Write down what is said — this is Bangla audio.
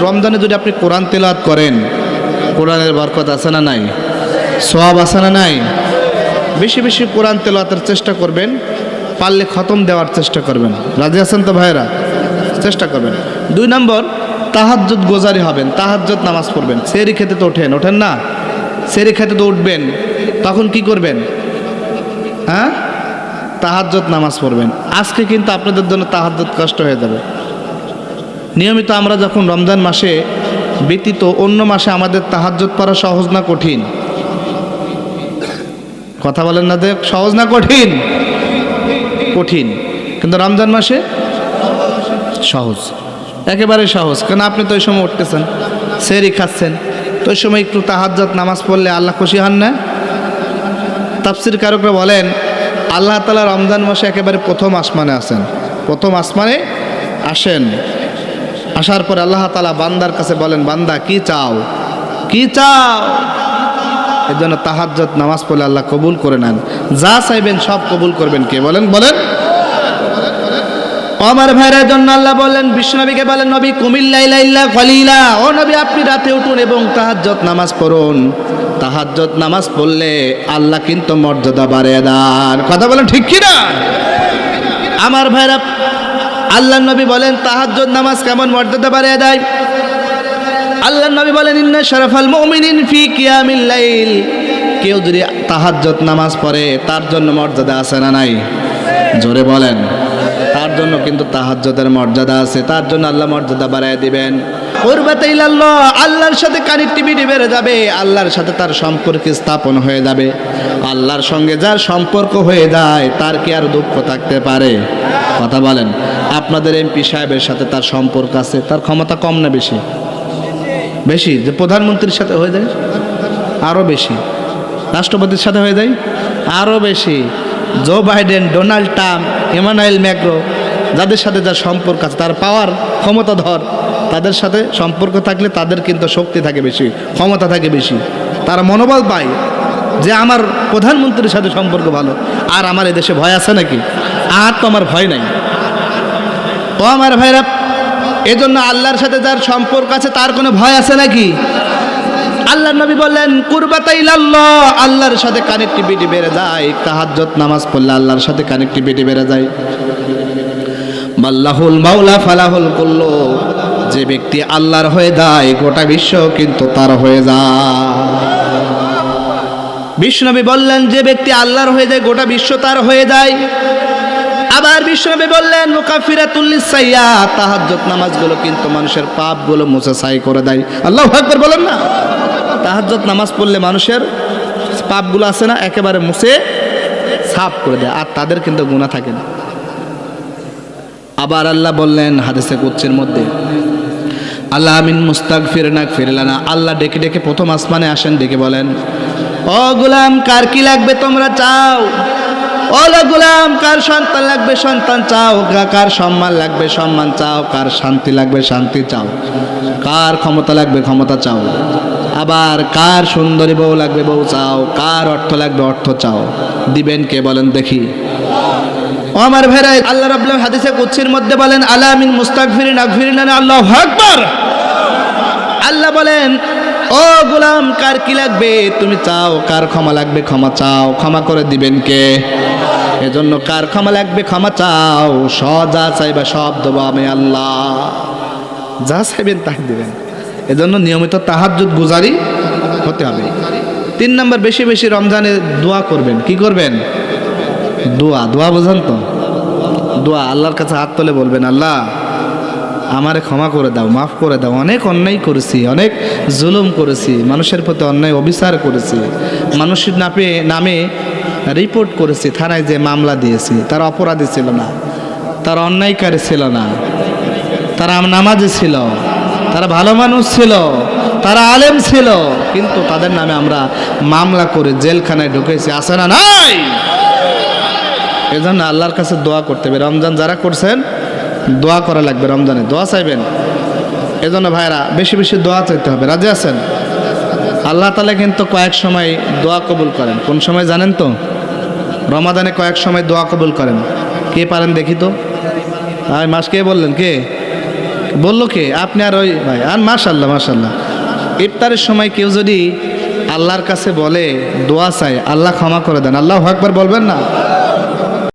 রমজানে যদি আপনি কোরআন তেলাওয়াত করেন, কোরআনের বরকত আছে না নাই? সওয়াব আছে না নাই? বেশি বেশি কোরআন তেলাওয়াতের চেষ্টা করবেন, পারলে খতম দেওয়ার চেষ্টা করবেন। রাজি আছেন তো ভাইরা? চেষ্টা করবেন। 2 নম্বর, তাহাজ্জুদ গোজারি হবেন, তাহাজ্জুদ নামাজ পড়বেন। সেহরি খেতে তো ওঠেন না? সেহরি খেতে তো উঠবেন, তখন কি করবেন? হ্যাঁ, তাহাজ্জুদ নামাজ পড়বেন। আজকে কিন্তু আপনাদের জন্য তাহাজ্জুদ কষ্ট হয়ে যাবে। নিয়মিত আমরা যখন রমজান মাসে ব্যতীত অন্য মাসে আমাদের তাহাজ্জুদ পড়া সহজ না কঠিন? কথা বলেন না, দেখ সহজ না কঠিন? কঠিন। কিন্তু রমজান মাসে সহজ, একেবারে সহজ। কেন? আপনি তো ওই সময় উঠতেছেন, সেহরি খাচ্ছেন, তো ওই সময় একটু তাহাজ্জুদ নামাজ পড়লে আল্লাহ খুশি হন না? তাফসীর কারকরা বলেন আল্লাহ তাআলা রমজান মাসে একেবারে প্রথম আসমানে আসেন, প্রথম আসমানে আসেন। আসার পরে আল্লাহ তাআলা বান্দার কাছে বলেন, বান্দা কি চাও, কি চাও? এর জন্য তাহাজ্জুদ নামাজ পড়লে আল্লাহ কবুল করে নেন। যা চাইবেন সব কবুল করবেন কে? বলেন বলেন। আমার ভাইয়ের জন্য আল্লাহ বলেন, বিশ্বনবীকে বলেন, নবী কুমিল লাইলা ইল্লা কলিলা, ও নবী আপনি রাতে উঠুন এবং তাহাজ্জুদ নামাজ পড়ুন। তাহাজ্জুদ নামাজ পড়লে আল্লাহ কিন্তু মর্যাদা বাড়িয়ে দেন। কথা বলেন ঠিক কি না? আমার ভাইরা, আল্লাহর নবী বলেন তাহাজ্জুদ নামাজ কেমন মর্যাদা বাড়িয়ে দেয়। আল্লাহর নবী বলেন, ইন্না শারাফাল মুমিনিন ফি কিয়ামিল লাইল, কেউ যদি তাহাজ্জুদ নামাজ পড়ে তার জন্য মর্যাদা আছে না নাই? জোরে বলেন। তার জন্য কিন্তু তাহাজ্জুদের মর্যাদা আছে, তার জন্য আল্লাহ মর্যাদা বাড়ায় দিবেন। কুরবাতে ইলাল্লাহ, আল্লাহর সাথে কানেক্টিভিটি বেড়ে যাবে, আল্লাহর সাথে তার সম্পর্ক স্থাপন হয়ে যাবে। আল্লাহর সঙ্গে যার সম্পর্ক হয়ে যায় তার কি আর দুঃখ থাকতে পারে? কথা বলেন। আপনাদের এমপি সাহেবের সাথে তার সম্পর্ক আছে, তার ক্ষমতা কম না বেশি? বেশি। যে প্রধানমন্ত্রীর সাথে হয়ে যায় আরও বেশি, রাষ্ট্রপতির সাথে হয়ে যায় আরও বেশি। Joe Biden, Donald Trump, Emmanuel Macron, যাদের সাথে যার সম্পর্ক আছে, তার পাওয়ার ক্ষমতাধর, তাদের সাথে সম্পর্ক থাকলে তাদের কিন্তু শক্তি থাকে বেশি, ক্ষমতা থাকে বেশি। তারা মনোবল পায় যে আমার প্রধানমন্ত্রীর সাথে সম্পর্ক ভালো, আর আমার এদেশে ভয় আছে নাকি? আর তো আমার ভয় নাই। ও আমার ভাইরা, এজন্য আল্লাহর সাথে যার সম্পর্ক আছে তার কোনো ভয় আছে নাকি? আল্লাহর নবী বললেন কুরবাতা ইলাল্লাহ, আল্লাহর সাথে কানেক্টিভিটি বেড়ে যায়। তাহাজ্জুদ নামাজ পড়লে আল্লাহর সাথে কানেক্টিভিটি বেড়ে যায়। মাল্লাহুল মাওলা ফালাহুল কুল্লু, যে ব্যক্তি আল্লাহর হয়ে যায় গোটা বিশ্ব কিন্তু তার হয়ে যায়। বিশ্বনবী বললেন যে ব্যক্তি আল্লাহর হয়ে যায় গোটা বিশ্ব তার হয়ে যায়। আবার বিশ্বনবী বললেন মুকাফিরাতুল লিসাইয়্যাত, তাহাজ্জুদ নামাজগুলো কিন্তু মানুষের পাপগুলো মুছে ছাই করে দেয়। আল্লাহু আকবার বলেন না? তাহাজ্জুদ নামাজ পড়লে মানুষের পাপগুলো আছে না একেবারে মুছে সাফ করে দেয়, আর তাদের কিন্তু গুনাহ থাকে না। আবার আল্লাহ বললেন হাদিসে কুদসির মধ্যে, আল্লাহ মিন মুস্তাগফিরিন আগফির লানা, আল্লাহ ডেকে ডেকে প্রথম আসমানে আসেন, ডেকে বলেন, ও গোলাম কার কি লাগবে তোমরা চাও? ও গোলাম কার সন্তান লাগবে সন্তান চাও, কার সম্মান লাগবে সম্মান চাও, কার শান্তি লাগবে শান্তি চাও, কার ক্ষমতা লাগবে ক্ষমতা চাও, আবার কার সুন্দরী বউ লাগবে বউ চাও, কার অর্থ লাগবে অর্থ চাও। দিবেন কে? বলেন দেখি। ও আমার ভাইরা, আল্লাহ রাব্বুল আলামিন হাদিসে কুদসির মধ্যে বলেন, আলা মিন মুস্তাগফিরিন আগফিরিন লানা, আল্লাহু আকবার। আল্লাহ বলেন, ও গোলাম কার কি লাগবে তুমি চাও, কার ক্ষমা লাগবে ক্ষমা চাও, ক্ষমা করে দিবেন কে? এজন্য কার ক্ষমা লাগবে ক্ষমা চাও, যা চাইবা সব দেবো আমি আল্লাহ, যা চাইবেন তাই দিবেন। এজন্য নিয়মিত তাহাজ্জুদ গুজারি হতে হবে। 3 নম্বর, বেশি বেশি রমজানে দোয়া করবেন। কি করবেন? দোয়া। দোয়া বোঝেন তো? দোয়া আল্লাহর কাছে হাত তুলে বলবেন, আল্লাহ আমারে ক্ষমা করে দাও, মাফ করে দাও, অনেক অন্যায় করেছি, অনেক জুলুম করেছি, মানুষের প্রতি অন্যায় অবিচার করেছি, মানুষের নামে রিপোর্ট করেছি, থানায় যে মামলা দিয়েছি, তারা অপরাধী ছিল না, তারা অন্যায়কারী ছিল না, তারা নামাজি ছিল, তারা ভালো মানুষ ছিল, তারা আলেম ছিল, কিন্তু তাদের নামে আমরা মামলা করে জেলখানায় ঢুকেছি, আছে না নাই? এজন্য আল্লাহর কাছে দোয়া করতে হবে। রমজান যারা করছেন দোয়া করা লাগবে, রমজানে দোয়া চাইবেন। এজন্য ভাইরা বেশি বেশি দোয়া চাইতে হবে। রাজি আছেন? আল্লাহ তাআলা কিন্তু কয়েক সময় দোয়া কবুল করেন। কোন সময় জানেন তো? রমাদানে কয়েক সময় দোয়া কবুল করেন। কে পারেন দেখি তো? মাস কে বললেন? কে বললো কে? আপনি আর ওই ভাই? আর মাশাল্লাহ মাশাল্লাহ, ইফতারের সময় কেউ যদি আল্লাহর কাছে বলে, দোয়া চাই, আল্লাহ ক্ষমা করে দেন, আল্লাহু আকবার বলবেন না?